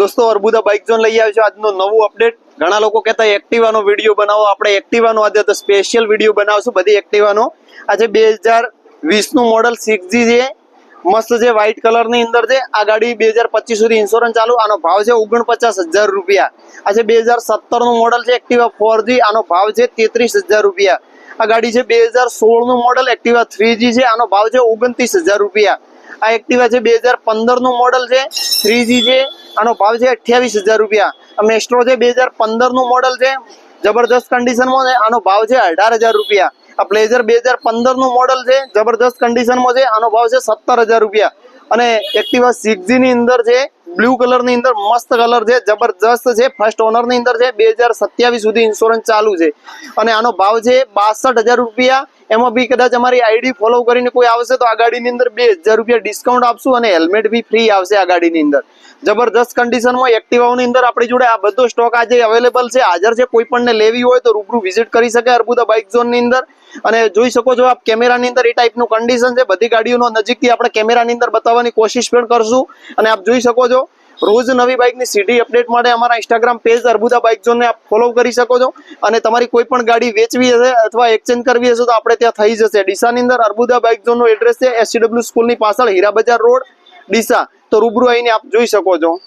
दोस्तों Arbuda bike zone લઈ આવ્યો છે આજનો નવું અપડેટ। ઘણા લોકો કહેતા એક્ટિવાનો વિડિયો બનાવો, આપણે એક્ટિવાનો આજે તો સ્પેશિયલ વિડિયો બનાવશું બધી એક્ટિવાનો। આજે 2020 નું મોડલ 6G છે, મસ્ત છે, વ્હાઇટ કલર ની અંદર છે। આ ગાડી 2025 સુધી ઇન્સ્યોરન્સ ચાલુ, આનો ભાવ છે 49,000 રૂપિયા। આજે 2017 નું મોડલ છે એક્ટિવા 4G, આનો ભાવ છે 33,000 રૂપિયા। આ ગાડી છે 2016 નું મોડલ એક્ટિવા 3G છે, આનો ભાવ છે 29,000 રૂપિયા। આ એક્ટિવા છે 2015 નું મોડલ છે 3G છે, આનો ભાવ છે 28,000 રૂપિયા। આ મેસ્ટ્રો છે 2015 નું મોડલ છે, જબરદસ્ત કન્ડિશનમાં છે, આનો ભાવ છે 18,000 રૂપિયા। આ પ્લેઝર 2015 નું મોડલ છે, જબરદસ્ત કન્ડિશનમાં છે, આનો ભાવ છે 17,000 રૂપિયા। અને એક્ટિવા 6G ની અંદર છે, બ્લુ કલર ની અંદર મસ્ત કલર છે, જબરદસ્ત છે, ફર્સ્ટ ઓનર ની અંદર છે, 2027 સુધી ઇન્સ્યોરન્સ ચાલુ છે અને આનો ભાવ છે 62,000 રૂપિયા। એમાં બી કદાચ અમારી આઈડી ફોલો કરીને કોઈ આવશે તો આ ગાડીની અંદર 2,000 રૂપિયા ડિસ્કાઉન્ટ આપશું અને હેલ્મેટ બી ફ્રી આવશે આ ગાડીની અંદર। જબરદસ્ત કન્ડિશનમાં એક્ટિવાઓની અંદર આપણી જોડે આ બધો સ્ટોક આજે અવેલેબલ છે, હાજર છે। કોઈ પણને લેવી હોય તો રૂબરૂ વિઝિટ કરી શકે અરબુદા બાઇક ઝોન ની અંદર। અને જોઈ શકો છો આપ કેમેરાની અંદર એ ટાઈપનું કન્ડિશન છે, બધી ગાડીઓનો નજીકથી આપણે કેમેરાની અંદર બતાવવાની કોશિશ પણ કરશું। અને આપ જોઈ શકો છો રોજ નવી બાઇકની સીધી અપડેટ માટે અમારા ઇન્સ્ટાગ્રામ પેજ અરબુદા બાઇક ઝોનને આપ ફોલો કરી શકો છો। અને તમારી કોઈ પણ ગાડી વેચવી હશે અથવા એક્સચેન્જ કરવી હશે તો આપણે ત્યાં થઈ જશે। ડીસાની અંદર અરબુદા બાઇક ઝોનનું એડ્રેસ છે SCW સ્કૂલની પાછળ હીરા બજાર રોડ ડીસા। તો રૂબરૂ આવીને આપ જોઈ શકો છો।